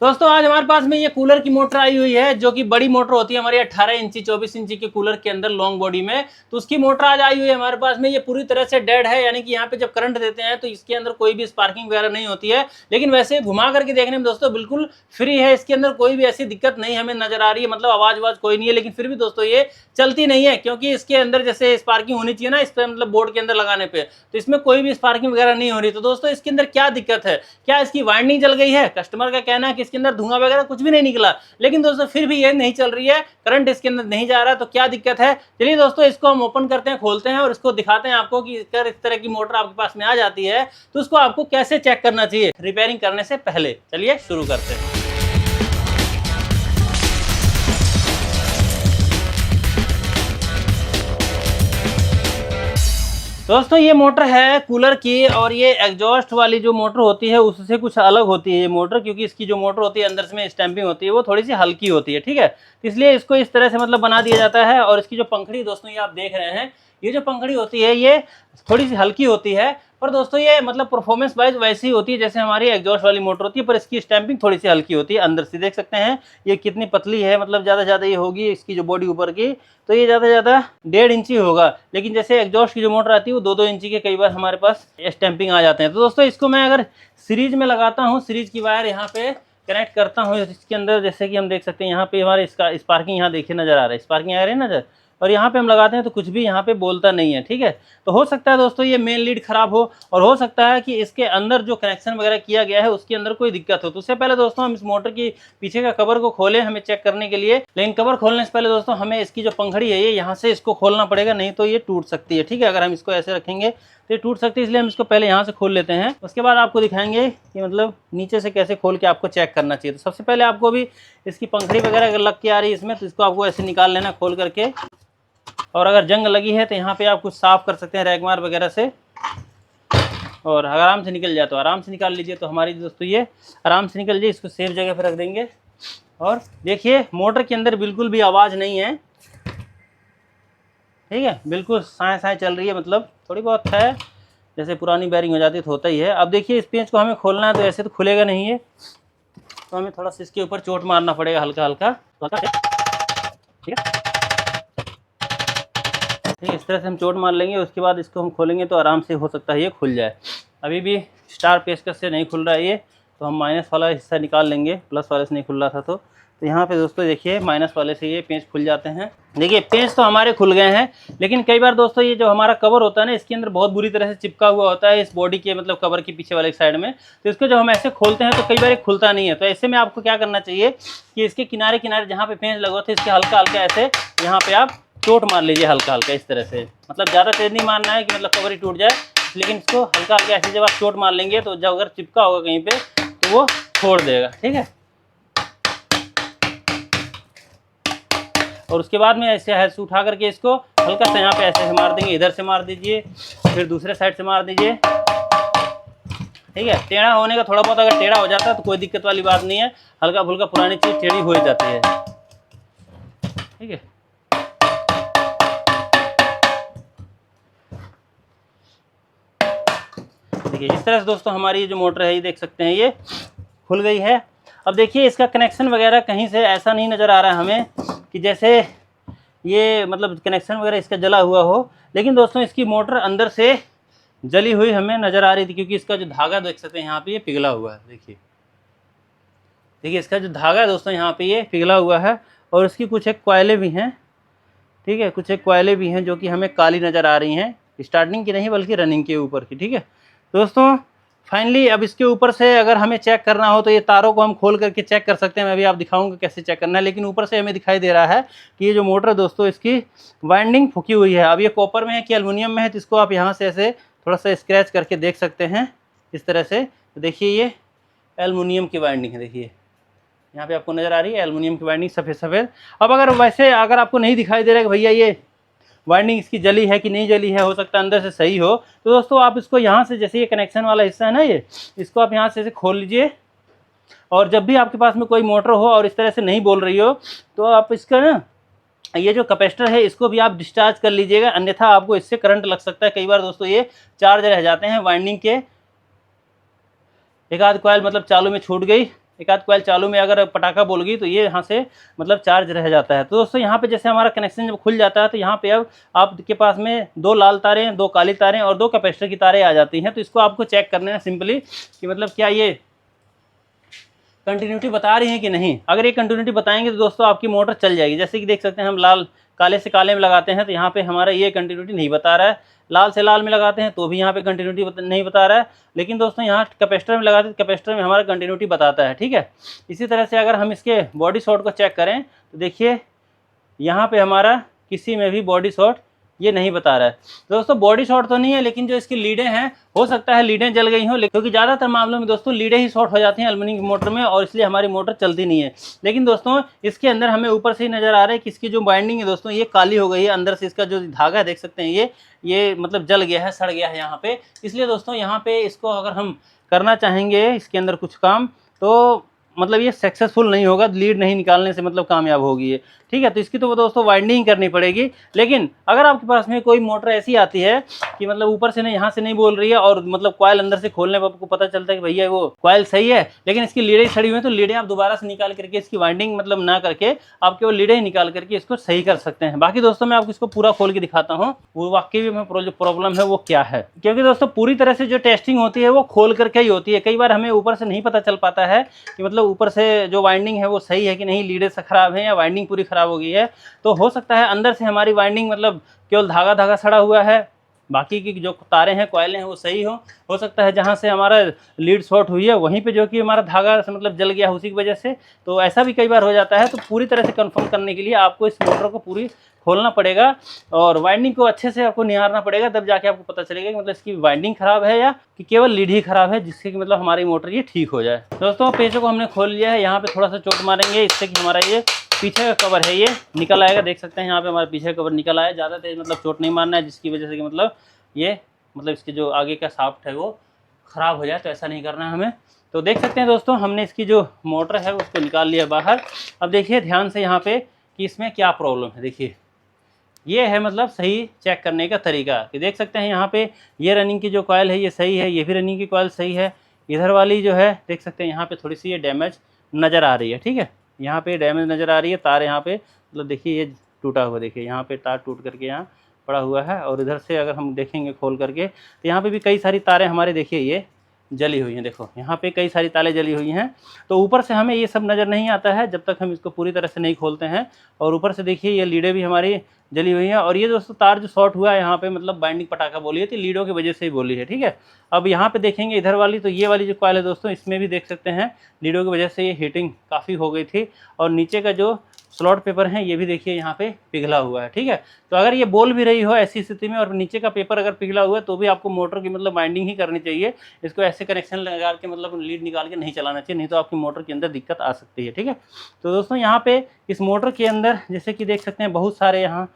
दोस्तों आज हमारे पास में ये कूलर की मोटर आई हुई है जो कि बड़ी मोटर होती है हमारी 18 इंची 24 इंची के कूलर के अंदर लॉन्ग बॉडी में। तो उसकी मोटर आज आई हुई है हमारे पास में। ये पूरी तरह से डेड है, यानी कि यहाँ पे जब करंट देते हैं तो इसके अंदर कोई भी स्पार्किंग वगैरह नहीं होती है। लेकिन वैसे घुमा करके देखने में दोस्तों बिल्कुल फ्री है, इसके अंदर कोई भी ऐसी दिक्कत नहीं हमें नजर आ रही है, मतलब आवाज आवाज कोई नहीं है। लेकिन फिर भी दोस्तों ये चलती नहीं है क्योंकि इसके अंदर जैसे स्पार्किंग होनी चाहिए ना इस पर, मतलब बोर्ड के अंदर लगाने पे, तो इसमें कोई भी स्पार्किंग वगैरह नहीं हो रही। तो दोस्तों इसके अंदर क्या दिक्कत है, क्या इसकी वाइंडिंग जल गई है? कस्टमर का कहना है कि इसके अंदर धुआं वगैरह कुछ भी नहीं निकला, लेकिन दोस्तों फिर भी ये नहीं चल रही है, करंट इसके अंदर नहीं जा रहा। तो क्या दिक्कत है, चलिए दोस्तों इसको हम ओपन करते हैं, खोलते हैं और इसको दिखाते हैं आपको कि अगर इस तरह की मोटर आपके पास में आ जाती है तो उसको आपको कैसे चेक करना चाहिए रिपेयरिंग करने से पहले। चलिए शुरू करते हैं। दोस्तों ये मोटर है कूलर की, और ये एग्जॉस्ट वाली जो मोटर होती है उससे कुछ अलग होती है ये मोटर, क्योंकि इसकी जो मोटर होती है अंदर से में स्टैंपिंग होती है वो थोड़ी सी हल्की होती है, ठीक है। तो इसलिए इसको इस तरह से मतलब बना दिया जाता है। और इसकी जो पंखड़ी दोस्तों ये आप देख रहे हैं, ये जो पंखड़ी होती है ये थोड़ी सी हल्की होती है, पर दोस्तों ये मतलब परफॉर्मेंस वाइज वैसी होती है जैसे हमारी एग्जॉस्ट वाली मोटर होती है, पर इसकी स्टैंपिंग थोड़ी सी हल्की होती है। अंदर से देख सकते हैं ये कितनी पतली है, मतलब ज़्यादा ज़्यादा ये होगी इसकी जो बॉडी ऊपर की, तो ये ज़्यादा ज़्यादा 1.5 इंची होगा। लेकिन जैसे एग्जॉस्ट की जो मोटर आती है वो 2-2 इंची के कई बार हमारे पास स्टैंपिंग आ जाते हैं। तो दोस्तों इसको मैं अगर सीरीज में लगाता हूँ, सीरीज की वायर यहाँ पे कनेक्ट करता हूँ इसके अंदर, जैसे कि हम देख सकते हैं यहाँ पे हमारे इसका स्पार्किंग यहाँ देखिए नजर आ रहा है, स्पार्किंग आ रही है नजर, और यहाँ पे हम लगाते हैं तो कुछ भी यहाँ पे बोलता नहीं है, ठीक है। तो हो सकता है दोस्तों ये मेन लीड खराब हो, और हो सकता है कि इसके अंदर जो कनेक्शन वगैरह किया गया है उसके अंदर कोई दिक्कत हो। तो उससे पहले दोस्तों हम इस मोटर की पीछे का कवर को खोलें हमें चेक करने के लिए। लेकिन कवर खोलने से पहले दोस्तों हमें इसकी जो पंखड़ी है ये यहाँ से इसको खोलना पड़ेगा, नहीं तो ये टूट सकती है, ठीक है। अगर हम इसको ऐसे रखेंगे तो ये टूट सकती है, इसलिए हम इसको पहले यहाँ से खोल लेते हैं। उसके बाद आपको दिखाएंगे कि मतलब नीचे से कैसे खोल के आपको चेक करना चाहिए। तो सबसे पहले आपको भी इसकी पंखड़ी वगैरह अगर लग के आ रही है इसमें, तो इसको आपको ऐसे निकाल लेना खोल करके, और अगर जंग लगी है तो यहाँ पे आप कुछ साफ कर सकते हैं रैगमार वगैरह से, और आराम से निकल जाए तो आराम से निकाल लीजिए। तो हमारी दोस्तों ये आराम से निकल जाए, इसको सेफ जगह पर रख देंगे। और देखिए मोटर के अंदर बिल्कुल भी आवाज़ नहीं है, ठीक है, बिल्कुल साए साए चल रही है, मतलब थोड़ी बहुत है जैसे पुरानी बेरिंग हो जाती है तो होता ही है। अब देखिए इस पेंच को हमें खोलना है तो ऐसे तो खुलेगा नहीं है, तो हमें थोड़ा सा इसके ऊपर चोट मारना पड़ेगा हल्का हल्का, ठीक है। ठीक है, इस तरह से हम चोट मार लेंगे, उसके बाद इसको हम खोलेंगे तो आराम से हो सकता है ये खुल जाए। अभी भी स्टार पेचकस से नहीं खुल रहा है ये, तो हम माइनस वाला हिस्सा निकाल लेंगे, प्लस वाले से नहीं खुल रहा था। तो यहाँ पे दोस्तों देखिए माइनस वाले से ये पेंच खुल जाते हैं। देखिए पेंच तो हमारे खुल गए हैं, लेकिन कई बार दोस्तों ये जो हमारा कवर होता है ना इसके अंदर बहुत बुरी तरह से चिपका हुआ होता है इस बॉडी के, मतलब कवर के पीछे वाले साइड में। तो इसको जब हम ऐसे खोलते हैं तो कई बार ये खुलता नहीं है। तो ऐसे में आपको क्या करना चाहिए कि इसके किनारे किनारे जहाँ पे पेंच लगा थे इसके हल्का हल्का ऐसे यहाँ पे आप चोट मार लीजिए हल्का हल्का इस तरह से, मतलब ज़्यादा तेज नहीं मारना है कि मतलब कवर ही टूट जाए, लेकिन इसको हल्का हल्का ऐसे जब आप चोट मार लेंगे तो जब अगर चिपका होगा कहीं पे तो वो छोड़ देगा, ठीक है। और उसके बाद में ऐसे हैंड उठा करके इसको हल्का सा यहाँ पे ऐसे मार देंगे, इधर से मार दीजिए फिर दूसरे साइड से मार दीजिए, ठीक है। टेढ़ा होने का थोड़ा बहुत अगर टेढ़ा हो जाता है तो कोई दिक्कत वाली बात नहीं है, हल्का फुल्का पुरानी चीज़ टेढ़ी हो जाती है, ठीक है। देखिए इस तरह से दोस्तों हमारी जो मोटर है ये देख सकते हैं ये खुल गई है। अब देखिए इसका कनेक्शन वगैरह कहीं से ऐसा नहीं नज़र आ रहा है हमें कि जैसे ये मतलब कनेक्शन वगैरह इसका जला हुआ हो, लेकिन दोस्तों इसकी मोटर अंदर से जली हुई हमें नज़र आ रही थी, क्योंकि इसका जो धागा देख सकते हैं यहाँ पे ये पिघला हुआ है। देखिए देखिए इसका जो धागा है दोस्तों यहाँ पे ये पिघला हुआ है, और इसकी कुछ एक कॉइलें भी हैं, ठीक है, कुछ एक कॉइलें भी हैं जो कि हमें काली नज़र आ रही हैं, स्टार्टिंग की नहीं बल्कि रनिंग के ऊपर की, ठीक है। दोस्तों फाइनली अब इसके ऊपर से अगर हमें चेक करना हो तो ये तारों को हम खोल करके चेक कर सकते हैं। मैं भी आप दिखाऊंगा कैसे चेक करना है, लेकिन ऊपर से हमें दिखाई दे रहा है कि ये जो मोटर है दोस्तों इसकी वाइंडिंग फुकी हुई है। अब ये कॉपर में है कि एल्युमिनियम में है, तो इसको आप यहाँ से ऐसे थोड़ा सा स्क्रैच करके देख सकते हैं इस तरह से। तो देखिए ये एल्युमिनियम की वाइंडिंग है, देखिए यहाँ पे आपको नज़र आ रही है एल्युमिनियम की वाइंडिंग सफ़ेद सफ़ेद। अब अगर वैसे अगर आपको नहीं दिखाई दे रहा है कि भैया ये वाइंडिंग इसकी जली है कि नहीं जली है, हो सकता है अंदर से सही हो, तो दोस्तों आप इसको यहाँ से जैसे ये कनेक्शन वाला हिस्सा है ना ये, इसको आप यहाँ से ऐसे खोल लीजिए, और जब भी आपके पास में कोई मोटर हो और इस तरह से नहीं बोल रही हो तो आप इसका ना ये जो कैपेसिटर है इसको भी आप डिस्चार्ज कर लीजिएगा, अन्यथा आपको इससे करंट लग सकता है। कई बार दोस्तों ये चार्ज रह जाते हैं वाइंडिंग के, एक आध कॉइल मतलब चालू में छूट गई एक आध कॉइल चालू में अगर पटाखा बोल गई तो ये यहाँ से मतलब चार्ज रह जाता है। तो दोस्तों यहाँ पे जैसे हमारा कनेक्शन जब खुल जाता है तो यहाँ पे अब आपके पास में 2 लाल तारें, 2 काली तारें और 2 कैपेसिटर की तारें आ जाती हैं। तो इसको आपको चेक करना है सिंपली कि मतलब क्या ये कंटिन्यूटी बता रही है कि नहीं। अगर ये कंटिन्यूटी बताएंगे तो दोस्तों आपकी मोटर चल जाएगी। जैसे कि देख सकते हैं हम लाल काले से काले में लगाते हैं तो यहाँ पे हमारा ये कंटिन्यूटी नहीं बता रहा है, लाल से लाल में लगाते हैं तो भी यहाँ पे कंटिन्यूटी नहीं बता रहा है, लेकिन दोस्तों यहाँ कैपेसिटर में लगाते हैं तो कैपेसिटर में हमारा कंटिन्यूटी बताता है, ठीक है। इसी तरह से अगर हम इसके बॉडी शॉर्ट को चेक करें तो देखिए यहाँ पे हमारा किसी में भी बॉडी शॉर्ट ये नहीं बता रहा है। दोस्तों बॉडी शॉर्ट तो नहीं है, लेकिन जो इसकी लीडें हैं हो सकता है लीडें जल गई हों, क्योंकि ज़्यादातर मामलों में दोस्तों लीडें ही शॉर्ट हो जाती हैं एल्युमिनियम की मोटर में और इसलिए हमारी मोटर चलती नहीं है। लेकिन दोस्तों इसके अंदर हमें ऊपर से ही नज़र आ रहा है कि इसकी जो बाइंडिंग है दोस्तों ये काली हो गई है, अंदर से इसका जो धागा है देख सकते हैं ये मतलब जल गया है, सड़ गया है यहाँ पे। इसलिए दोस्तों यहाँ पे इसको अगर हम करना चाहेंगे इसके अंदर कुछ काम तो मतलब ये सक्सेसफुल नहीं होगा, लीड नहीं निकालने से मतलब कामयाब होगी ये, ठीक है। तो इसकी तो दोस्तों वाइंडिंग करनी पड़ेगी। लेकिन अगर आपके पास में कोई मोटर ऐसी आती है कि मतलब ऊपर से नहीं यहाँ से नहीं बोल रही है और मतलब कॉइल अंदर से खोलने पर आपको पता चलता है कि भैया वो कॉइल सही है लेकिन इसकी लीडें सड़ी हुई है, तो लीडें आप दोबारा से निकाल करके इसकी वाइंडिंग मतलब ना करके आप केवल लीडें ही निकाल करके इसको सही कर सकते हैं। बाकी दोस्तों मैं आपको इसको पूरा खोल के दिखाता हूँ वो वाकई में जो प्रॉब्लम है वो क्या है, क्योंकि दोस्तों पूरी तरह से जो टेस्टिंग होती है वो खोल करके ही होती है। कई बार हमें ऊपर से नहीं पता चल पाता है कि मतलब ऊपर से जो वाइंडिंग है वो सही है कि नहीं, लीडें से खराब है या वाइंडिंग पूरी खराब हो गई है। तो हो सकता है अंदर से हमारी वाइंडिंग मतलब केवल धागा धागा सड़ा हुआ है, बाकी की जो तारें हैं कॉइलें हैं वो सही हो सकता है जहाँ से हमारा लीड शॉर्ट हुई है वहीं पे जो कि हमारा धागा से मतलब जल गया उसी की वजह से। तो ऐसा भी कई बार हो जाता है। तो पूरी तरह से कंफर्म करने के लिए आपको इस मोटर को पूरी खोलना पड़ेगा और वाइंडिंग को अच्छे से आपको निहारना पड़ेगा, तब जाके आपको पता चलेगा कि मतलब इसकी वाइंडिंग खराब है या कि केवल लीड ही खराब है, जिससे कि मतलब हमारी मोटर ये ठीक हो जाए। दोस्तों पेचों को हमने खोल लिया है, यहाँ पे थोड़ा सा चोट मारेंगे इससे कि हमारा ये पीछे का कवर है ये निकल आएगा। देख सकते हैं यहाँ पे हमारे पीछे का कवर निकल आया, ज़्यादा तेज मतलब चोट नहीं मारना है जिसकी वजह से कि मतलब ये मतलब इसके जो आगे का शाफ्ट है वो ख़राब हो जाए, तो ऐसा नहीं करना है हमें। तो देख सकते हैं दोस्तों हमने इसकी जो मोटर है उसको निकाल लिया बाहर। अब देखिए ध्यान से यहाँ पे कि इसमें क्या प्रॉब्लम है। देखिए ये है मतलब सही चेक करने का तरीका कि देख सकते हैं यहाँ पे ये रनिंग की जो कॉइल है ये सही है, ये भी रनिंग की कॉइल सही है। इधर वाली जो है देख सकते हैं यहाँ पे थोड़ी सी ये डैमेज नज़र आ रही है, ठीक है। यहाँ पे डैमेज नज़र आ रही है, तार यहाँ पे मतलब देखिए ये टूटा हुआ, देखिए यहाँ पे तार टूट करके यहाँ पड़ा हुआ है। और इधर से अगर हम देखेंगे खोल करके तो यहाँ पे भी कई सारी तारें हमारे देखिए ये जली हुई हैं। देखो यहाँ पे कई सारी तारें जली हुई हैं। तो ऊपर से हमें ये सब नज़र नहीं आता है जब तक हम इसको पूरी तरह से नहीं खोलते हैं। और ऊपर से देखिए ये लीडें भी हमारी जली हुई हैं। और ये दोस्तों तार जो शॉर्ट हुआ है यहाँ पे मतलब बाइंडिंग पटाखा बोली है, तो लीडों की वजह से ही बोली है, ठीक है। अब यहाँ पे देखेंगे इधर वाली, तो ये वाली जो कॉइल है दोस्तों इसमें भी देख सकते हैं लीडों की वजह से ये हीटिंग काफ़ी हो गई थी। और नीचे का जो स्लॉट पेपर है ये भी देखिए यहाँ पे पिघला हुआ है, ठीक है। तो अगर ये बोल भी रही हो ऐसी स्थिति में और नीचे का पेपर अगर पिघला हुआ है तो भी आपको मोटर की मतलब बाइंडिंग ही करनी चाहिए। इसको ऐसे कनेक्शन लगा के मतलब लीड निकाल के नहीं चलाना चाहिए, नहीं तो आपकी मोटर के अंदर दिक्कत आ सकती है, ठीक है। तो दोस्तों यहाँ पे इस मोटर के अंदर जैसे कि देख सकते हैं बहुत सारे यहाँ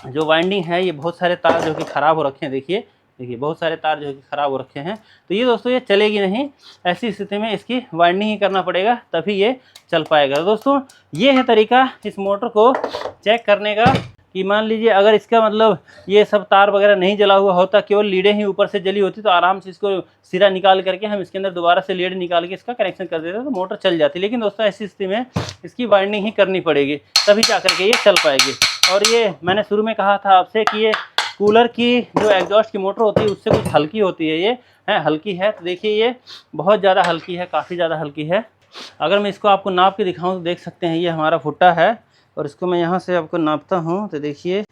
जो वाइंडिंग है ये बहुत सारे तार जो कि ख़राब हो रखे हैं। देखिए बहुत सारे तार जो कि ख़राब हो रखे हैं। तो ये दोस्तों ये चलेगी नहीं, ऐसी स्थिति में इसकी वाइंडिंग ही करना पड़ेगा तभी ये चल पाएगा। दोस्तों ये है तरीका इस मोटर को चेक करने का कि मान लीजिए अगर इसका मतलब ये सब तार वगैरह नहीं जला हुआ होता, केवल लीडें ही ऊपर से जली होती, तो आराम से इसको सिरा निकाल करके हम इसके अंदर दोबारा से लीड निकाल के इसका कनेक्शन कर देते तो मोटर चल जाती। लेकिन दोस्तों ऐसी स्थिति में इसकी वाइंडिंग ही करनी पड़ेगी तभी जा करके ये चल पाएगी। और ये मैंने शुरू में कहा था आपसे कि ये कूलर की जो एग्जॉस्ट की मोटर होती है उससे कुछ हल्की होती है, ये है हल्की है। तो देखिए ये बहुत ज़्यादा हल्की है, काफ़ी ज़्यादा हल्की है। अगर मैं इसको आपको नाप के दिखाऊं तो देख सकते हैं ये हमारा फुट्टा है और इसको मैं यहाँ से आपको नापता हूँ तो देखिए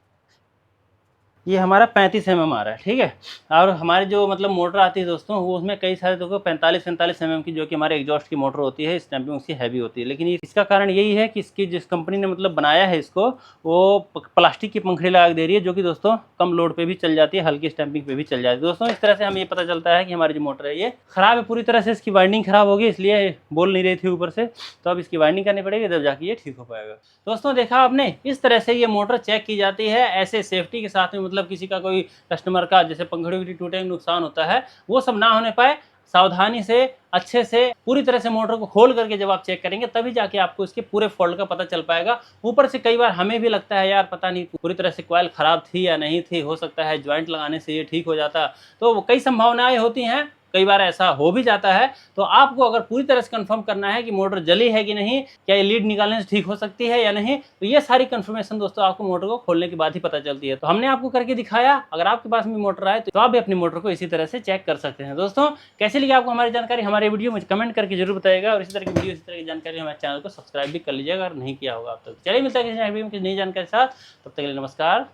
ये हमारा 35 mm आ रहा है, ठीक है। और हमारी जो मतलब मोटर आती है दोस्तों वो उसमें कई सारे देखो 45 mm की जो कि हमारे एग्जॉस्ट की मोटर होती है, स्टैंपिंग उसकी हैवी होती है। लेकिन इसका कारण यही है कि इसकी जिस कंपनी ने मतलब बनाया है इसको वो प्लास्टिक की पंखड़ी लगा दे रही है, जो कि दोस्तों कम लोड पे भी चल जाती है, हल्की स्टैंपिंग पे भी चल जाती है। दोस्तों इस तरह से हमें ये पता चलता है कि हमारी जो मोटर है ये ख़राब है, पूरी तरह से इसकी वाइंडिंग ख़राब होगी, इसलिए बोल नहीं रही थी ऊपर से। तो अब इसकी वाइंडिंग करनी पड़ेगी तब जाके ये ठीक हो पाएगा। दोस्तों देखा आपने, इस तरह से ये मोटर चेक की जाती है ऐसे सेफ्टी के साथ में, मतलब किसी का कोई कस्टमर का जैसे पंखड़ी वगड़ी टूटे नुकसान होता है वो सब ना होने पाए, सावधानी से अच्छे से पूरी तरह से मोटर को खोल करके जब आप चेक करेंगे तभी जाके आपको इसके पूरे फॉल्ट का पता चल पाएगा। ऊपर से कई बार हमें भी लगता है यार पता नहीं पूरी तरह से कॉइल ख़राब थी या नहीं थी, हो सकता है ज्वाइंट लगाने से ये ठीक हो जाता। तो कई संभावनाएं होती हैं, कई बार ऐसा हो भी जाता है। तो आपको अगर पूरी तरह से कंफर्म करना है कि मोटर जली है कि नहीं, क्या ये लीड निकालने से ठीक हो सकती है या नहीं, तो ये सारी कंफर्मेशन दोस्तों आपको मोटर को खोलने के बाद ही पता चलती है। तो हमने आपको करके दिखाया। अगर आपके पास भी मोटर आए तो आप भी अपनी मोटर को इसी तरह से चेक कर सकते हैं। दोस्तों कैसी लगी आपको हमारी जानकारी, हमारे वीडियो मुझे कमेंट करके जरूर बताइएगा, और इसी तरह की वीडियो, इसी तरह की जानकारी हमारे चैनल को सब्सक्राइब भी कर लीजिएगा अगर नहीं किया होगा आप। तो चलिए मिलता है किसी नई वीडियो में किसी नई जानकारी के साथ। तब तक के लिए नमस्कार,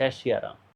जय श्री राम।